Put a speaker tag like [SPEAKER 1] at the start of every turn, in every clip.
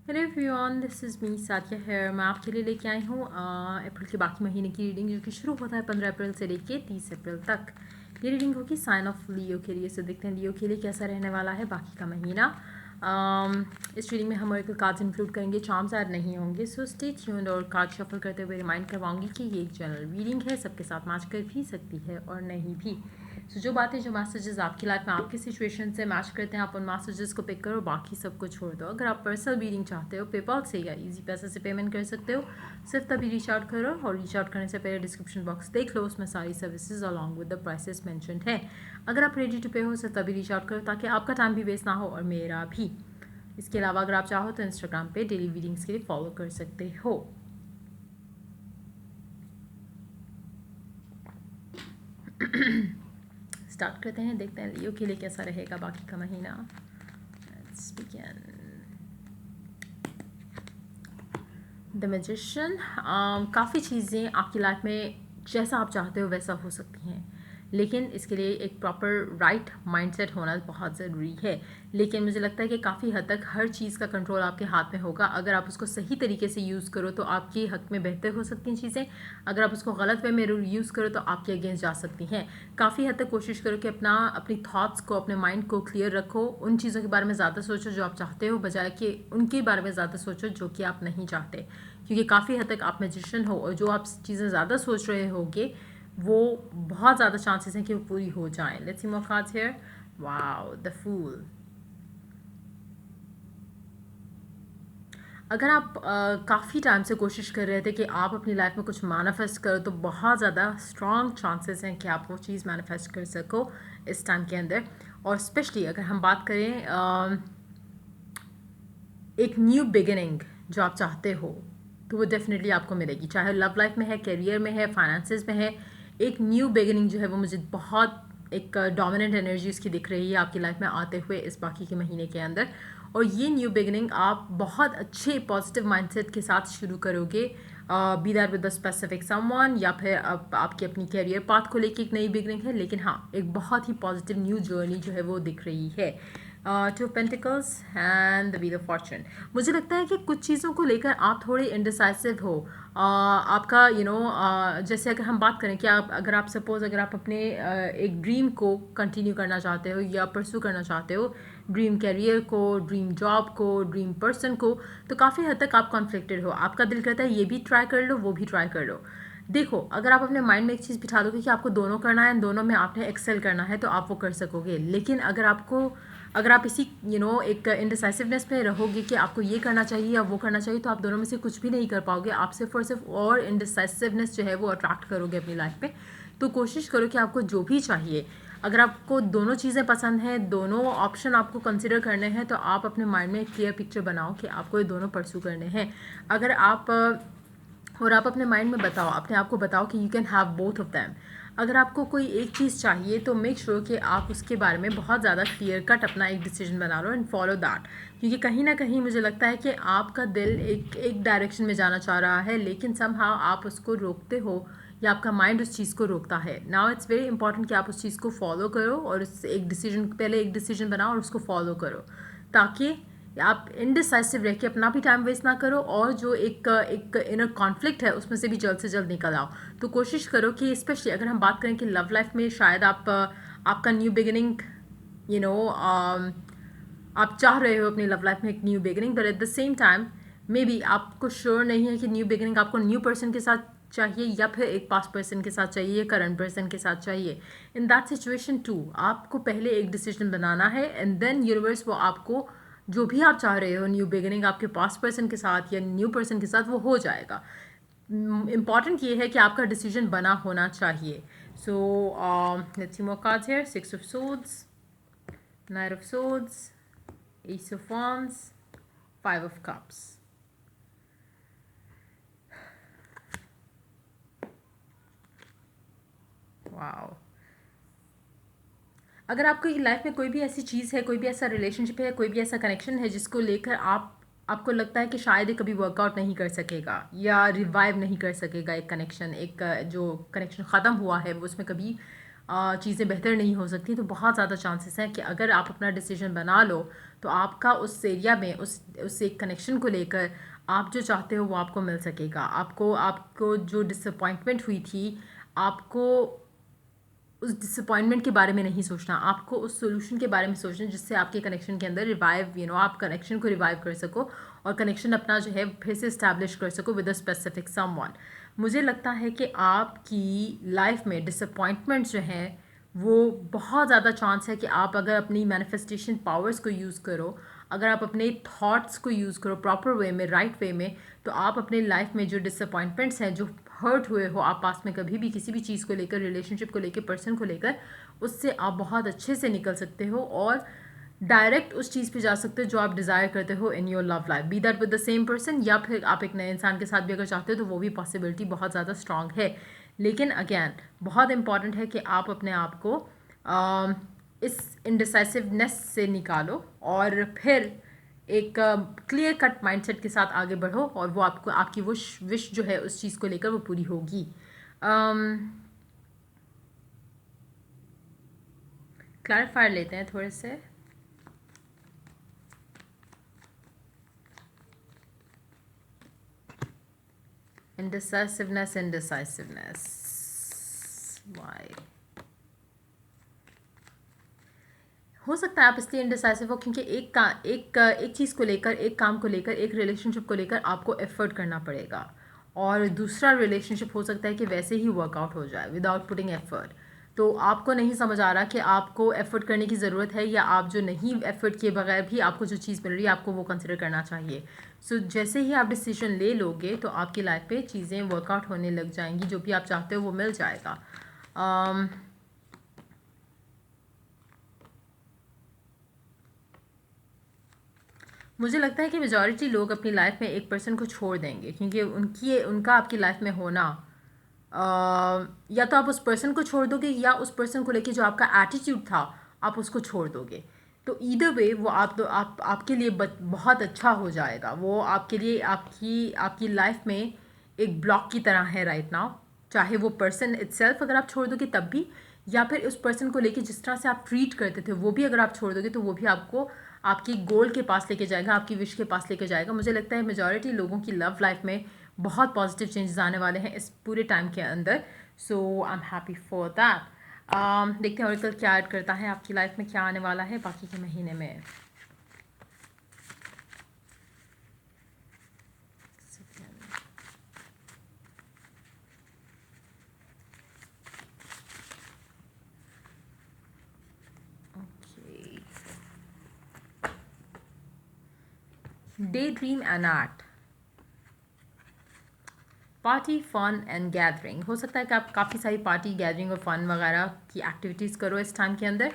[SPEAKER 1] Hello everyone, this is me Sadia here. मैं आपके लिए लेके आई हूँ अप्रैल के बाकी महीने की रीडिंग, जो कि शुरू होता है 15 अप्रैल से लेके 30 अप्रैल तक। ये रीडिंग होगी साइन ऑफ लियो के लिए। सो देखते हैं लियो के लिए कैसा रहने वाला है बाकी का महीना। इस रीडिंग में हम ओरेकल कार्ड्स इंक्लूड करेंगे, चार्म्स ऐड नहीं होंगे। So stay tuned. और कार्ड शफल करते हुए रिमाइंड करवाऊंगी कि ये एक जनरल रीडिंग है, सबके साथ मैच कर भी सकती है और नहीं भी। सो जो बातें, जो मैसेजेस आपकी लाइफ में आपकी सिचुएशन से मैच करते हैं, आप उन मैसेजेस को पिक करो, बाकी सबको छोड़ दो। अगर आप पर्सनल रीडिंग चाहते हो, पेपॉल से या इजी पैसे से पेमेंट कर सकते हो। सिर्फ तभी रीच आउट करो, और रीच आउट करने से पहले डिस्क्रिप्शन बॉक्स देख लो, उसमें सारी services along with the prices mentioned है। अगर आप रेडी टू पे हो, सिर्फ तभी रीच आउट करो, ताकि आपका टाइम भी वेस्ट ना हो और मेरा भी। इसके अलावा अगर आप चाहो तो इंस्टाग्राम पे डेली रीडिंग्स के लिए फॉलो कर सकते हो। स्टार्ट करते हैं, देखते हैं लियो के लिए कैसा रहेगा बाकी का महीना। Let's begin. The magician. काफ़ी चीज़ें आपकी लाइफ में जैसा आप चाहते हो वैसा हो सकती हैं, लेकिन इसके लिए एक प्रॉपर राइट माइंडसेट होना बहुत ज़रूरी है। लेकिन मुझे लगता है कि काफ़ी हद तक हर चीज़ का कंट्रोल आपके हाथ में होगा। अगर आप उसको सही तरीके से यूज़ करो तो आपके हक में बेहतर हो सकती हैं चीज़ें। अगर आप उसको गलत वे में यूज़ करो तो आपके अगेंस्ट जा सकती हैं। काफ़ी हद तक कोशिश करो कि अपनी थॉट्स को, अपने माइंड को क्लियर रखो। उन चीज़ों के बारे में ज़्यादा सोचो जो आप चाहते हो, बजाय कि उनके बारे में ज़्यादा सोचो जो कि आप नहीं चाहते। क्योंकि काफ़ी हद तक आप मैजिशियन हो, और जो आप चीज़ें ज़्यादा सोच रहे होगे वो बहुत ज़्यादा चांसेस हैं कि वो पूरी हो जाएं। Let's see more cards here. Wow, the fool. अगर आप काफ़ी टाइम से कोशिश कर रहे थे कि आप अपनी लाइफ में कुछ मैनिफेस्ट करो, तो बहुत ज़्यादा स्ट्रॉन्ग चांसेस हैं कि आप वो चीज़ मैनिफेस्ट कर सको इस टाइम के अंदर। और स्पेशली अगर हम बात करें एक न्यू बिगिनिंग जो आप चाहते हो, तो वो डेफिनेटली आपको मिलेगी, चाहे लव लाइफ में है, करियर में है, फाइनेंसेस में है। एक न्यू बिगिनिंग जो है वो मुझे बहुत एक डोमिनेंट एनर्जी उसकी दिख रही है आपकी लाइफ में आते हुए इस बाकी के महीने के अंदर। और ये न्यू बिगिनिंग आप बहुत अच्छे पॉजिटिव माइंडसेट के साथ शुरू करोगे, be that with the specific someone, या फिर आपकी अपनी कैरियर पाथ को लेके एक नई बिगनिंग है। लेकिन हाँ, एक बहुत ही पॉजिटिव न्यू जर्नी जो है वो दिख रही है। Two pentacles and the wheel of fortune. मुझे लगता है कि कुछ चीज़ों को लेकर आप थोड़े इंडिसाइसिव हो। आपका जैसे अगर हम बात करें कि अगर आप सपोज अगर आप अपने एक ड्रीम को कंटिन्यू करना चाहते हो या परस्यू करना चाहते हो, ड्रीम कैरियर को, ड्रीम जॉब को, ड्रीम पर्सन को, तो काफ़ी हद तक आप कॉन्फ्लिक्टेड हो। आपका दिल कहता है ये भी ट्राई कर लो, वो भी ट्राई कर लो। देखो, अगर आप अपने माइंड में एक चीज़ बिठा दोगे कि आपको दोनों करना है, दोनों में आपने एक्सेल करना है, तो आप वो कर सकोगे। लेकिन अगर आप इसी एक इंडिसाइसिवनेस में रहोगे कि आपको ये करना चाहिए या वो करना चाहिए, तो आप दोनों में से कुछ भी नहीं कर पाओगे। आप सिर्फ और सिर्फ और इंडिसाइसिवनेस जो है वो अट्रैक्ट करोगे अपनी लाइफ पे। तो कोशिश करो कि आपको जो भी चाहिए, अगर आपको दोनों चीज़ें पसंद हैं, दोनों ऑप्शन आपको कंसिडर करने हैं, तो आप अपने माइंड में एक क्लियर पिक्चर बनाओ कि आपको ये दोनों परस्यू करने हैं। अगर आप और आप अपने माइंड में बताओ, अपने आप को बताओ कि you can have both of them. अगर आपको कोई एक चीज़ चाहिए तो मेक श्योर कि आप उसके बारे में बहुत ज़्यादा क्लियर कट अपना एक डिसीजन बना लो एंड फॉलो दैट। क्योंकि कहीं ना कहीं मुझे लगता है कि आपका दिल एक डायरेक्शन में जाना चाह रहा है, लेकिन समहाउ आप उसको रोकते हो, या आपका माइंड उस चीज़ को रोकता है। नाउ इट्स वेरी इंपॉर्टेंट कि आप उस चीज़ को फॉलो करो, और उस एक डिसीजन पहले एक डिसीजन बनाओ और उसको फॉलो करो, ताकि आप इनडिसाइसिव रह के अपना भी टाइम वेस्ट ना करो, और जो एक इनर कॉन्फ्लिक्ट है उसमें से भी जल्द से जल्द निकल आओ। तो कोशिश करो कि स्पेशली अगर हम बात करें कि लव लाइफ में शायद आपका न्यू बिगिनिंग, यू नो आप चाह रहे हो अपनी लव लाइफ में एक new beginning, but at the same time may be आपको श्योर नहीं है कि न्यू बिगिनिंग आपको न्यू पर्सन के साथ चाहिए या फिर एक पास्ट पर्सन के साथ चाहिए या करंट पर्सन के साथ चाहिए। इन दैट सिचुएशन टू आपको पहले एक डिसीजन बनाना है, एंड देन यूनिवर्स वो आपको जो भी आप चाह रहे हो, न्यू बिगिनिंग आपके पास्ट पर्सन के साथ या न्यू पर्सन के साथ, वो हो जाएगा। इम्पॉर्टेंट ये है कि आपका डिसीजन बना होना चाहिए। So let's see more cards here. 6 of swords, night of swords, S of wands, 5 of cups. Wow. अगर आपकी लाइफ में कोई भी ऐसी चीज़ है, कोई भी ऐसा रिलेशनशिप है, कोई भी ऐसा कनेक्शन है जिसको लेकर आपको लगता है कि शायद ये कभी वर्कआउट नहीं कर सकेगा या रिवाइव नहीं कर सकेगा, एक कनेक्शन, जो कनेक्शन ख़त्म हुआ है वो उसमें कभी चीज़ें बेहतर नहीं हो सकती, तो बहुत ज़्यादा चांसेस हैं कि अगर आप अपना डिसीजन बना लो तो आपका उस एरिया में उस एक कनेक्शन को लेकर आप जो चाहते हो वो आपको मिल सकेगा। आपको आपको जो डिसअपॉइंटमेंट हुई थी, आपको उस डिसअपॉइंटमेंट के बारे में नहीं सोचना, आपको उस सॉल्यूशन के बारे में सोचना जिससे आपके कनेक्शन के अंदर रिवाइव आप कनेक्शन को रिवाइव कर सको और कनेक्शन अपना जो है फिर से इस्टेब्लिश कर सको विद अ स्पेसिफिक समवन। मुझे लगता है कि आपकी लाइफ में डिसअपॉइंटमेंट जो हैं वो बहुत ज़्यादा चांस है कि आप अगर अपनी मैनिफेस्टेशन पावर्स को यूज़ करो, अगर आप अपने थॉट्स को यूज़ करो प्रॉपर वे में, राइट वे में, तो आप अपने लाइफ में जो डिसअपॉइंटमेंट्स हैं, जो हर्ट हुए हो आप पास में कभी भी किसी भी चीज़ को लेकर, रिलेशनशिप को लेकर, पर्सन को लेकर, उससे आप बहुत अच्छे से निकल सकते हो और डायरेक्ट उस चीज़ पे जा सकते हो जो आप डिज़ायर करते हो in your love life, be that with the same person, या फिर आप एक नए इंसान के साथ भी अगर चाहते हो तो वो भी पॉसिबिलिटी बहुत ज़्यादा स्ट्रांग है। लेकिन अगेन बहुत इंपॉर्टेंट है कि आप अपने आप को इस इंडिसाइसिवनेस से निकालो और फिर एक क्लियर कट माइंडसेट के साथ आगे बढ़ो और वो आपको आपकी वो विश जो है उस चीज़ को लेकर वो पूरी होगी। क्लैरिफायर लेते हैं थोड़े से। indecisiveness why हो सकता है आप इसलिए इंडिसाइसिव हो क्योंकि एक चीज़ को लेकर, एक काम को लेकर, एक रिलेशनशिप को लेकर आपको एफर्ट करना पड़ेगा और दूसरा रिलेशनशिप हो सकता है कि वैसे ही वर्कआउट हो जाए विदाउट पुटिंग एफर्ट। तो आपको नहीं समझ आ रहा कि आपको एफर्ट करने की ज़रूरत है या आप जो नहीं एफर्ट किए बगैर भी आपको जो चीज़ मिल रही है आपको वो कंसिडर करना चाहिए। सो जैसे ही आप डिसीजन ले लोगे तो आपकी लाइफ पे चीज़ें वर्कआउट होने लग जाएंगी, जो भी आप चाहते हो वो मिल जाएगा। मुझे लगता है कि मेजॉरिटी लोग अपनी लाइफ में एक पर्सन को छोड़ देंगे क्योंकि उनका आपकी लाइफ में होना, या तो आप उस पर्सन को छोड़ दोगे या उस पर्सन को लेके जो आपका एटीट्यूड था आप उसको छोड़ दोगे। तो ईदर वे वो आप आपके लिए बहुत अच्छा हो जाएगा। वो आपके लिए आपकी आपकी लाइफ में एक ब्लॉक की तरह है राइट नाउ, चाहे वो पर्सन इटसेल्फ अगर आप छोड़ दोगे तब भी, या फिर उस पर्सन को लेके जिस तरह से आप ट्रीट करते थे वो भी अगर आप छोड़ दोगे तो वो भी आपको आपकी गोल के पास लेके जाएगा, आपकी विश के पास लेके जाएगा। मुझे लगता है मेजॉरिटी लोगों की लव लाइफ में बहुत पॉजिटिव चेंजेस आने वाले हैं इस पूरे टाइम के अंदर। So I am happy for that. देखते हैं ऑरेकल क्या ऐड करता है, आपकी लाइफ में क्या आने वाला है बाकी के महीने में। Daydream and art, party fun and gathering. हो सकता है कि आप काफ़ी सारी पार्टी गैदरिंग और फन वगैरह की एक्टिविटीज़ करो इस टाइम के अंदर।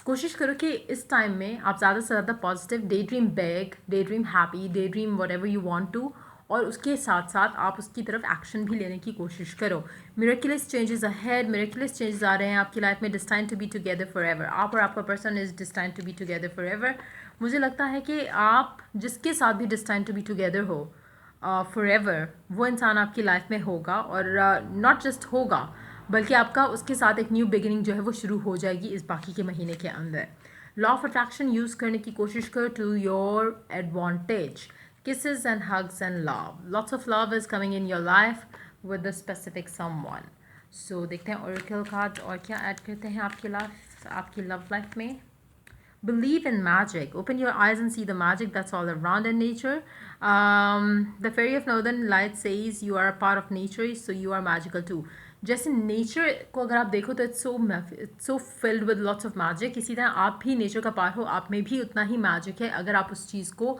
[SPEAKER 1] कोशिश करो कि इस टाइम में आप ज़्यादा से ज़्यादा positive, daydream big, daydream happy, daydream whatever you want to, और उसके साथ साथ आप उसकी तरफ एक्शन भी लेने की कोशिश करो। Miraculous changes ahead, miraculous changes आ रहे हैं आपकी लाइफ में। Destined to be together forever, आप और आपका person is destined to be together forever. मुझे लगता है कि आप जिसके साथ भी डिस्टाइंड टू बी टुगेदर हो फॉर एवर, वो इंसान आपकी लाइफ में होगा और नॉट जस्ट होगा बल्कि आपका उसके साथ एक न्यू बिगिनिंग जो है वो शुरू हो जाएगी इस बाकी के महीने के अंदर। लॉ ऑफ अट्रैक्शन यूज़ करने की कोशिश करो to your advantage. Kisses and hugs and love. Lots of love is coming in your life with a specific someone. So देखते हैं oracle card और क्या ऐड करते हैं आपकी लव लाइफ में। Believe in magic. Open your eyes and see the magic that's all around in nature. The fairy of northern light says you are a part of nature, so you are magical too. जैसे nature को अगर आप देखो तो it's so filled with lots of magic, इसी तरह आप भी नेचर का पार्ट हो, आप में भी उतना ही मैजिक है अगर आप उस चीज़ को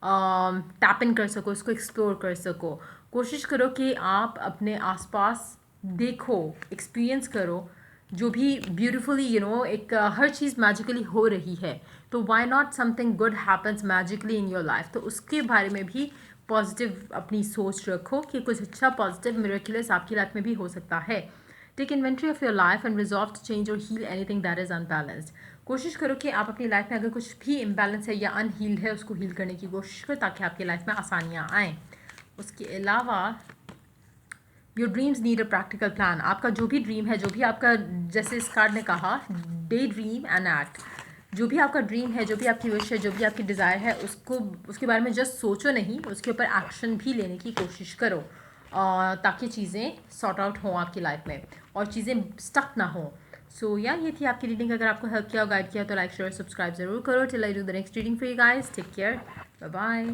[SPEAKER 1] टैप इन कर सको, उसको एक्सप्लोर कर सको। कोशिश करो कि आप अपने आसपास देखो, एक्सपीरियंस करो जो भी ब्यूटिफुली एक हर चीज़ मैजिकली हो रही है, तो why not something good happens magically in your life. तो उसके बारे में भी पॉजिटिव अपनी सोच रखो कि कुछ अच्छा पॉजिटिव मिरेकुलस आपकी लाइफ में भी हो सकता है। Take inventory of your life and resolve to change और heal anything that is unbalanced. कोशिश करो कि आप अपनी लाइफ में अगर कुछ भी इम्बैलेंस है या अनहील्ड है उसको हील करने की कोशिश करो ताकि आपकी लाइफ में आसानियाँ आएँ। उसके अलावा your dreams need a practical plan. आपका जो भी ड्रीम है, जो भी आपका, जैसे इस कार्ड ने कहा, डे ड्रीम एंड एक्ट। जो भी आपका ड्रीम है, जो भी आपकी विश है, जो भी आपकी डिज़ायर है, उसको, उसके बारे में जस्ट सोचो नहीं, उसके ऊपर एक्शन भी लेने की कोशिश करो, ताकि चीज़ें सॉर्ट आउट हों आपकी लाइफ में और चीज़ें स्टक ना हो। सो या ये थी आपकी रीडिंग। अगर आपको हेल्प किया और गाइड किया तो लाइक शेयर सब्सक्राइब ज़रूर करो। Till I do the next reading for you guys, take care, bye bye.